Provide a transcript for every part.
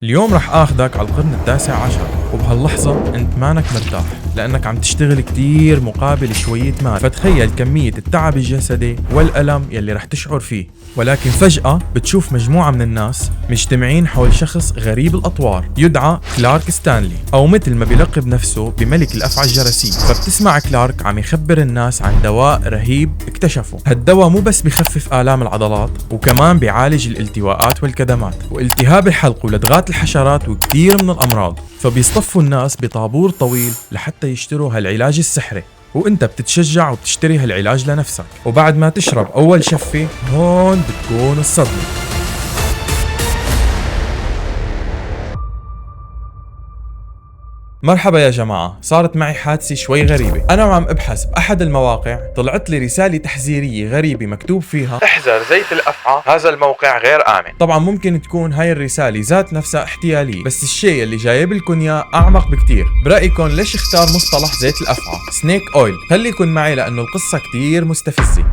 اليوم رح اخذك على القرن التاسع عشر، وبهاللحظة انت مانك مرتاح لانك عم تشتغل كتير مقابل شوية مال، فتخيل كمية التعب الجسدي والألم يلي رح تشعر فيه. ولكن فجأة بتشوف مجموعة من الناس مجتمعين حول شخص غريب الأطوار يدعى كلارك ستانلي، أو مثل ما بيلقب نفسه بملك الأفعى الجرسية. فبتسمع كلارك عم يخبر الناس عن دواء رهيب اكتشفه. هالدواء مو بس بخفف آلام العضلات، وكمان بيعالج الالتواءات والكدمات والتهاب الحلق ولدغات الحشرات وكثير من الأمراض. فبيصطفوا الناس بطابور طويل لحتى يشتروا هالعلاج السحري، وانت بتتشجع وبتشتري هالعلاج لنفسك. وبعد ما تشرب اول شفة هون بتكون الصدمة. مرحبا يا جماعة، صارت معي حادثة شوي غريبة. أنا وعم أبحث بأحد المواقع طلعت لي رسالة تحذيرية غريبة مكتوب فيها احذر زيت الأفعى، هذا الموقع غير آمن. طبعا ممكن تكون هاي الرسالة ذات نفسها احتيالية، بس الشيء اللي جايب لكم إياه أعمق بكتير. برأيكم ليش اختار مصطلح زيت الأفعى سنيك أويل؟ خليكن معي لأنه القصة كتير مستفزة.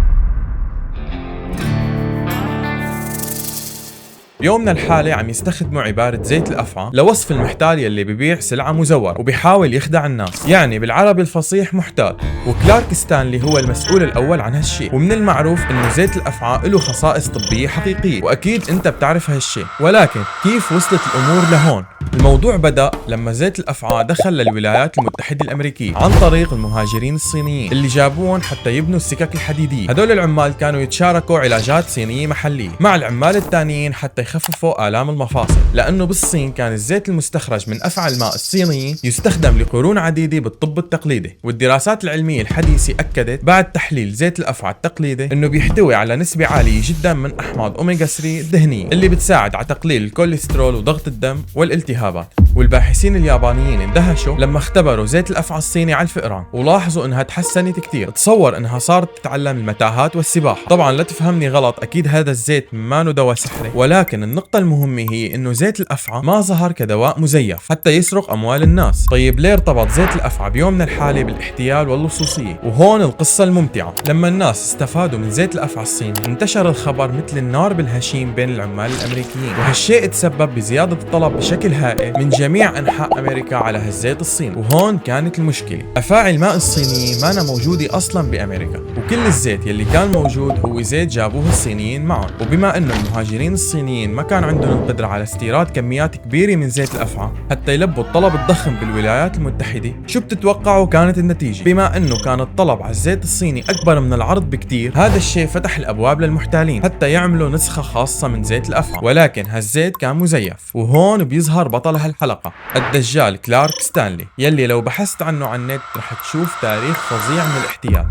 بيومنا الحالي عم يستخدموا عبارة زيت الأفعى لوصف المحتال يلي ببيع سلعة مزورة وبيحاول يخدع الناس، يعني بالعربي الفصيح محتال. وكلارك ستانلي هو المسؤول الأول عن هالشيء. ومن المعروف إنه زيت الأفعى له خصائص طبية حقيقية، وأكيد أنت بتعرف هالشيء. ولكن كيف وصلت الأمور لهون؟ الموضوع بدأ لما زيت الأفعى دخل للولايات المتحدة الأمريكية عن طريق المهاجرين الصينيين اللي جابوهم حتى يبنوا السكك الحديدية. هدول العمال كانوا يتشاركوا علاجات صينية محلية مع العمال التانيين حتى يخففوا آلام المفاصل، لأنه بالصين كان الزيت المستخرج من أفعى الماء الصينية يستخدم لقرون عديدة بالطب التقليدي. والدراسات العلمية الحديثة أكدت بعد تحليل زيت الأفعى التقليدي إنه بيحتوي على نسبة عالية جدا من أحماض أوميغا 3 الدهنية اللي بتساعد على تقليل الكوليسترول وضغط الدم والالتهابات. والباحثين اليابانيين اندهشوا لما اختبروا زيت الأفعى الصيني على الفئران، ولاحظوا انها تحسنت كتير. تصور انها صارت تتعلم المتاهات والسباحة. طبعا لا تفهمني غلط، اكيد هذا الزيت ما دواء سحري، ولكن النقطة المهمة هي انه زيت الأفعى ما ظهر كدواء مزيف حتى يسرق اموال الناس. طيب ليه ارتبط زيت الأفعى بيومنا الحالي بالاحتيال واللصوصية؟ وهون القصة الممتعة. لما الناس استفادوا من زيت الأفعى الصيني انتشر الخبر مثل النار بالهشيم بين العمال الامريكيين، وهالشيء تسبب بزيادة الطلب بشكل هائل من جميع أنحاء أمريكا على هالزيت الصيني. وهون كانت المشكلة، أفاعي الماء الصينية ما موجودة أصلا بأمريكا، وكل الزيت يلي كان موجود هو زيت جابوه الصينيين معهم. وبما أنه المهاجرين الصينيين ما كان عندهم القدرة على استيراد كميات كبيرة من زيت الأفعى حتى يلبوا الطلب الضخم بالولايات المتحدة، شو بتتوقعوا كانت النتيجة؟ بما أنه كان الطلب على الزيت الصيني أكبر من العرض بكتير، هذا الشيء فتح الأبواب للمحتالين حتى يعملوا نسخة خاصة من زيت الأفعى، ولكن هالزيت كان مزيف. وهون بيظهر بطل هالحلقة، الدجال كلارك ستانلي، يلي لو بحثت عنه على النت رح تشوف تاريخ فظيع من الاحتيال.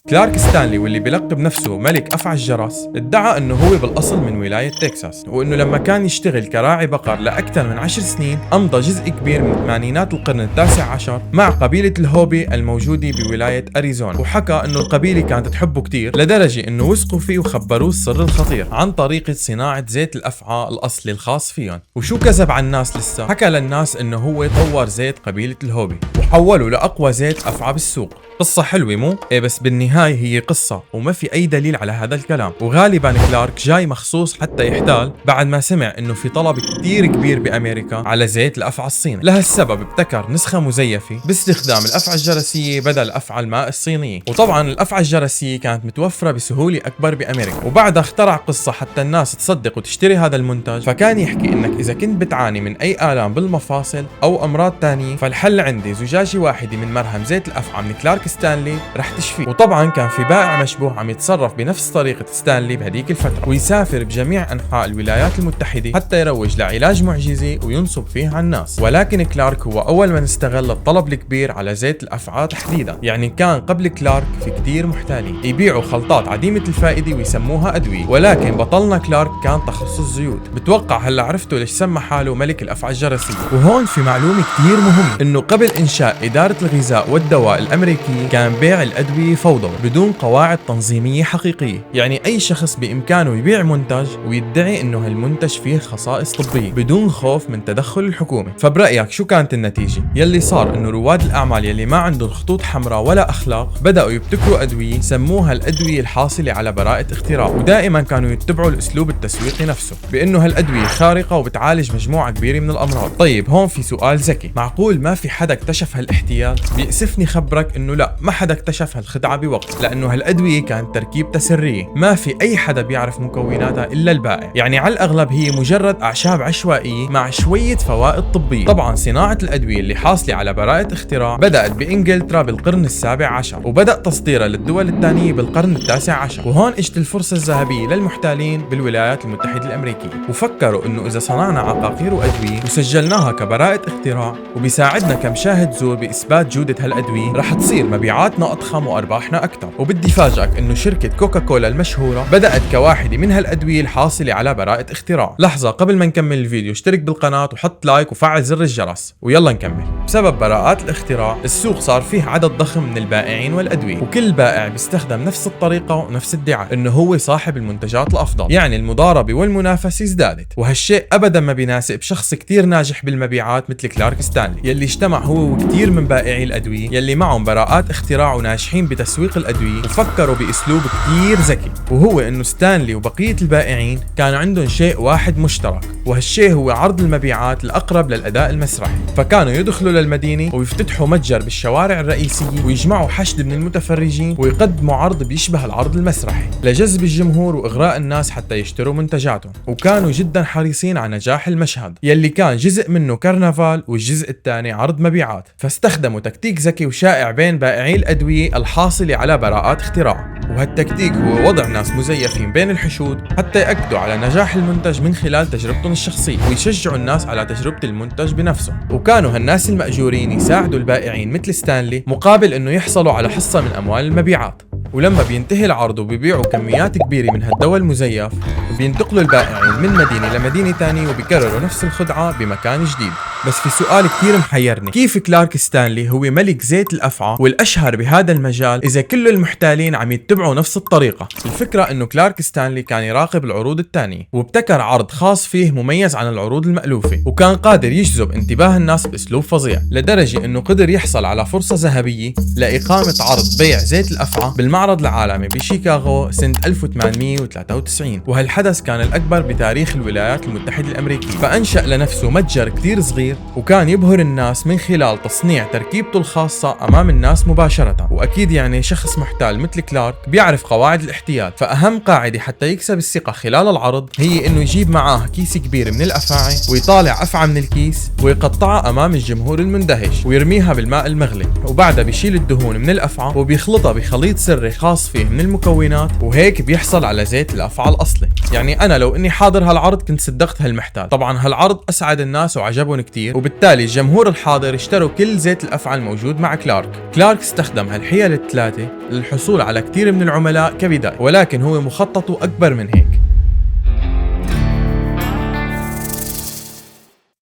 كلارك ستانلي واللي بيلقب نفسه ملك أفعى الجرس ادعى انه هو بالاصل من ولاية تكساس، وانه لما كان يشتغل كراعي بقر لاكثر من 10 سنين امضى جزء كبير من ثمانينات القرن التاسع عشر مع قبيلة الهوبي الموجودة بولاية اريزونا. وحكى انه القبيلة كانت تحبه كتير لدرجة انه وثقوا فيه وخبروه السر الخطير عن طريقة صناعة زيت الأفعى الاصلي الخاص فيهم. وشو كذب على الناس لسه؟ حكى للناس انه هو طور زيت قبيلة الهوبي وحوله لاقوى زيت أفعى بالسوق. قصة حلوة مو؟ ايه، بس بالنهاية هي قصة وما في أي دليل على هذا الكلام. وغالبا كلارك جاي مخصوص حتى يحتال بعد ما سمع إنه في طلب كتير كبير بأمريكا على زيت الأفعى الصيني. لهالسبب ابتكر نسخة مزيفة باستخدام الأفعى الجرسية بدل أفعى الماء الصينية. وطبعا الأفعى الجرسية كانت متوفرة بسهولة أكبر بأمريكا. وبعدها اخترع قصة حتى الناس تصدق وتشتري هذا المنتج. فكان يحكي إنك إذا كنت بتعاني من أي آلام بالمفاصل أو أمراض تانية، فالحل عندي زجاجة واحدة من مرهم زيت الأفعى من كلارك ستانلي رح تشفيه. وطبعا كان في بائع مشبوه عم يتصرف بنفس طريقة ستانلي بهديك الفترة، ويسافر بجميع أنحاء الولايات المتحدة حتى يروج لعلاج معجزي وينصب فيه على الناس. ولكن كلارك هو أول من استغل الطلب الكبير على زيت الأفعى تحديدا. يعني كان قبل كلارك في كتير محتالين يبيعوا خلطات عديمة الفائدة ويسموها أدوية، ولكن بطلنا كلارك كان تخصص زيوت. بتوقع هلا عرفتوا ليش سمى حاله ملك الأفعى الجرسية. وهون في معلومة كتير مهمة، إنه قبل إنشاء إدارة الغذاء والدواء الأمريكية كان بيع الأدوية فوضوي، بدون قواعد تنظيمية حقيقية. يعني أي شخص بإمكانه يبيع منتج ويدعي إنه هالمنتج فيه خصائص طبية بدون خوف من تدخل الحكومة. فبرأيك شو كانت النتيجة؟ يلي صار إنه رواد الأعمال يلي ما عندهم خطوط حمراء ولا أخلاق بدأوا يبتكروا أدوية سموها الأدوية الحاصلة على براءة اختراع، ودائما كانوا يتبعوا الأسلوب التسويقي نفسه بإنه هالأدوية خارقة وبتعالج مجموعة كبيرة من الأمراض. طيب هون في سؤال ذكي، معقول ما في حدا اكتشف هالاحتيال؟ بيأسفني خبرك إنه لا، ما حدا اكتشف هالخدعة بوقت، لأنه هالأدوية كانت تركيبتها سرية، ما في أي حدا بيعرف مكوناتها إلا البائع. يعني على الأغلب هي مجرد أعشاب عشوائية مع شوية فوائد طبية. طبعا صناعة الأدوية اللي حاصلة على براءة اختراع بدأت بإنجلترا بالقرن السابع عشر، وبدأ تصديرها للدول الثانية بالقرن التاسع عشر. وهون اجت الفرصة الذهبية للمحتالين بالولايات المتحدة الأمريكية، وفكروا إنه إذا صنعنا عقاقير وأدوية وسجلناها كبراءة اختراع وبيساعدنا كمشاهد زور بإثبات جودة هالأدوية، رح تصير مبيعاتنا أضخم وأرباحنا أكثر. وبدي فاجئك إنه شركة كوكاكولا المشهورة بدأت كواحدة من هالأدوية الحاصلة على براءة اختراع. لحظة قبل ما نكمل الفيديو، اشترك بالقناة وحط لايك وفعل زر الجرس، ويلا نكمل. بسبب براءات الاختراع السوق صار فيه عدد ضخم من البائعين والأدوية، وكل بائع بيستخدم نفس الطريقة ونفس الدعاية إنه هو صاحب المنتجات الأفضل. يعني المضاربة والمنافسة ازدادت، وهالشيء أبدا ما بيناسب شخص كتير ناجح بالمبيعات مثل كلارك ستانلي، يلي اجتمع هو وكتير من بائعي الأدوية يلي معهم براءات اختراع وناجحين بتسويق الأدوية، وفكروا بأسلوب كتير ذكي، وهو إنه ستانلي وبقية البائعين كان عندهم شيء واحد مشترك، وهالشيء هو عرض المبيعات الأقرب للأداء المسرحي. فكانوا يدخلوا للمدينة ويفتتحوا متجر بالشوارع الرئيسية ويجمعوا حشد من المتفرجين ويقدموا عرض بيشبه العرض المسرحي لجذب الجمهور وإغراء الناس حتى يشتروا منتجاتهم. وكانوا جدا حريصين على نجاح المشهد يلي كان جزء منه كرنفال والجزء الثاني عرض مبيعات. فاستخدموا تكتيك ذكي وشائع بين بائعي الأدوية الحاصلة على براءات اختراع، وهالتكتيك هو وضع ناس مزيفين بين الحشود حتى يأكدوا على نجاح المنتج من خلال تجربتهم الشخصية ويشجعوا الناس على تجربة المنتج بنفسه. وكانوا هالناس المأجورين يساعدوا البائعين مثل ستانلي مقابل انه يحصلوا على حصة من اموال المبيعات. ولما بينتهي العرض وبيبيعوا كميات كبيرة من هالدواء المزيف بينتقلوا البائعين من مدينة لمدينة تانية وبيكرروا نفس الخدعة بمكان جديد. بس في سؤال كتير محيرني، كيف كلارك ستانلي هو ملك زيت الأفعى والأشهر بهذا المجال إذا كل المحتالين عم يتبعوا نفس الطريقة؟ الفكرة إنه كلارك ستانلي كان يراقب العروض التانية وابتكر عرض خاص فيه مميز عن العروض المألوفة، وكان قادر يجذب انتباه الناس بأسلوب فظيع لدرجة إنه قدر يحصل على فرصة ذهبية لإقامة عرض بيع زيت الأفعى بالمعرض العالمي بشيكاغو سنة 1893، وهالحدث كان الأكبر بتاريخ الولايات المتحدة الأمريكية. فأنشأ لنفسه متجر كتير صغير وكان يبهر الناس من خلال تصنيع تركيبته الخاصة أمام الناس مباشرة. وأكيد يعني شخص محتال مثل كلارك بيعرف قواعد الاحتيال، فأهم قاعدة حتى يكسب الثقة خلال العرض هي إنه يجيب معاه كيس كبير من الأفاعي ويطالع أفعى من الكيس ويقطعها أمام الجمهور المندهش ويرميها بالماء المغلي، وبعدها بيشيل الدهون من الأفعى وبيخلطها بخليط سري خاص فيه من المكونات، وهيك بيحصل على زيت الأفعى الأصلي. يعني أنا لو إني حاضر هالعرض كنت صدقت هالمحتال. طبعا هالعرض أسعد الناس وعجبهم كتير، وبالتالي الجمهور الحاضر اشتروا كل زيت الأفعى الموجود مع كلارك استخدم هالحيل الثلاثة للحصول على كتير من العملاء كبداية، ولكن هو مخططه أكبر من هيك.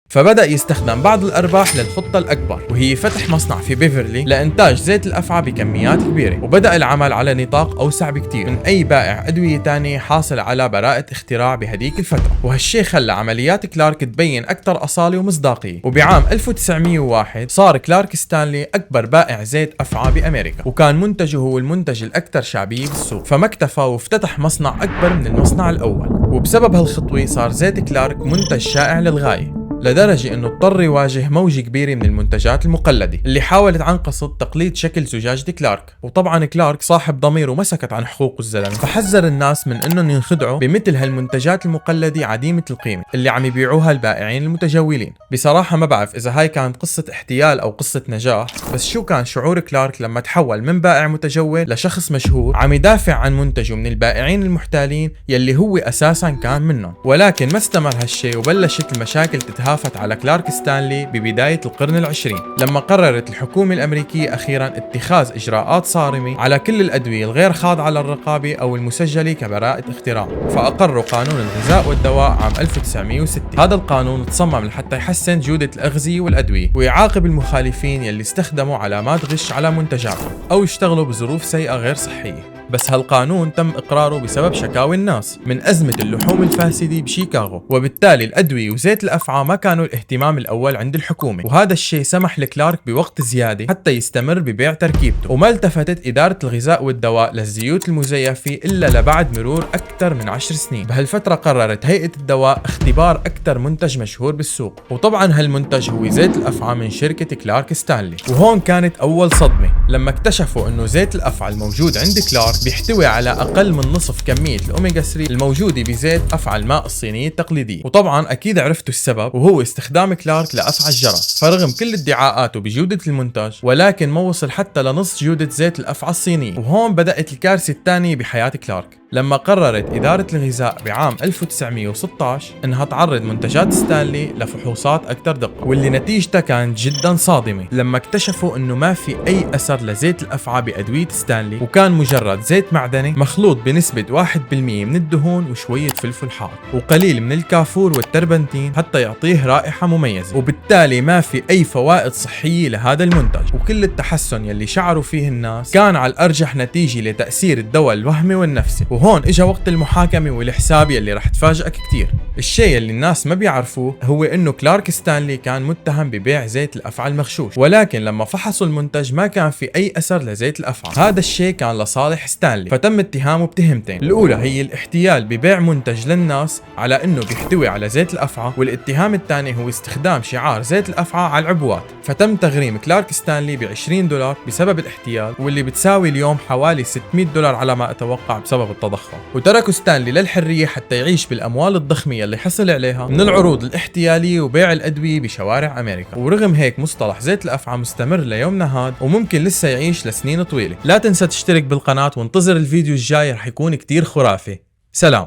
فبدأ يستخدم بعض الأرباح للخطة الأكبر، وهي فتح مصنع في بيفرلي لإنتاج زيت الأفعى بكميات كبيرة، وبدأ العمل على نطاق أوسع بكتير من أي بائع أدوية تاني حاصل على براءة اختراع بهديك الفترة. وهالشي خلى عمليات كلارك تبين أكثر أصالة ومصداقية. وبعام 1901 صار كلارك ستانلي أكبر بائع زيت أفعى بأمريكا، وكان منتجه هو المنتج الأكثر شعبية بالسوق، فما اكتفى وافتتح مصنع أكبر من المصنع الأول. وبسبب هالخطوة صار زيت كلارك منتج شائع للغاية، لدرجة انه اضطر يواجه موجة كبيرة من المنتجات المقلدة اللي حاولت عن قصد تقليد شكل زجاجة كلارك. وطبعا كلارك صاحب ضمير وما سكت عن حقوقه الزلمة، فحذر الناس من انهم ينخدعوا بمثل هالمنتجات المقلدة عديمة القيمة اللي عم يبيعوها البائعين المتجولين. بصراحة ما بعرف اذا هاي كانت قصة احتيال او قصة نجاح، بس شو كان شعور كلارك لما تحول من بائع متجول لشخص مشهور عم يدافع عن منتجه من البائعين المحتالين يلي هو اساسا كان منهم. ولكن ما استمر هالشي وبلشت المشاكل تتهدد هافت على كلارك ستانلي ببداية القرن العشرين، لما قررت الحكومة الأمريكية أخيرا اتخاذ إجراءات صارمة على كل الأدوية الغير خاضعة للرقابة أو المسجلة كبراءة اختراع، فأقروا قانون الغذاء والدواء عام 1960. هذا القانون تصمم لحتى يحسن جودة الأغذية والأدوية ويعاقب المخالفين يلي استخدموا علامات غش على منتجاتهم أو يشتغلوا بظروف سيئة غير صحية. بس هالقانون تم إقراره بسبب شكاوي الناس من أزمة اللحوم الفاسدة بشيكاغو، وبالتالي الأدوية وزيت الأفعى ما كانوا الاهتمام الأول عند الحكومة، وهذا الشيء سمح لكلارك بوقت زيادة حتى يستمر ببيع تركيبته. وما التفتت إدارة الغذاء والدواء للزيوت المزيفة إلا لبعد مرور أكثر من 10 سنين. بهالفترة قررت هيئة الدواء اختبار أكثر منتج مشهور بالسوق، وطبعا هالمنتج هو زيت الأفعى من شركة كلارك ستانلي. وهون كانت أول صدمة لما اكتشفوا إنه زيت الأفعى الموجود عند كلارك بيحتوي على أقل من نصف كمية الأوميغا 3 الموجودة بزيت أفعى الماء الصينية التقليدية. وطبعا أكيد عرفتوا السبب، وهو استخدام كلارك لأفعى الجرس. فرغم كل ادعاءاته بجودة المنتج، ولكن ما وصل حتى لنص جودة زيت الأفعى الصينية. وهون بدأت الكارثة الثانية بحياة كلارك، لما قررت إدارة الغذاء بعام 1916 إنها تعرض منتجات ستانلي لفحوصات أكثر دقة، واللي نتيجتها كانت جدا صادمة لما اكتشفوا إنه ما في أي أثر لزيت الأفعى بأدوية ستانلي، وكان مجرد زيت معدني مخلوط بنسبة 1% من الدهون وشوية فلفل حار وقليل من الكافور والتربنتين حتى يعطيه رائحة مميزة، وبالتالي ما في أي فوائد صحية لهذا المنتج. وكل التحسن يلي شعروا فيه الناس كان على الأرجح نتيجة لتأثير الدواء الوهمي والنفسي. وهون اجا وقت المحاكمة والحساب يلي رح تفاجئك كتير. الشيء اللي الناس ما بيعرفوه هو انه كلارك ستانلي كان متهم ببيع زيت الافعى المغشوش، ولكن لما فحصوا المنتج ما كان في اي اثر لزيت الافعى. هذا الشيء كان لصالح ستانلي، فتم اتهامه بتهمتين. الاولى هي الاحتيال ببيع منتج للناس على انه بيحتوي على زيت الافعى، والاتهام الثاني هو استخدام شعار زيت الافعى على العبوات. فتم تغريم كلارك ستانلي ب$20 بسبب الاحتيال، واللي بتساوي اليوم حوالي $600 على ما اتوقع بسبب التضخم. وتركوا ستانلي للحرية حتى يعيش بالأموال الضخمة اللي حصل عليها من العروض الاحتيالية وبيع الأدوية بشوارع أمريكا. ورغم هيك مصطلح زيت الأفعى مستمر ليومنا هاد، وممكن لسه يعيش لسنين طويلة. لا تنسى تشترك بالقناة وانتظر الفيديو الجاي، رح يكون كتير خرافي. سلام.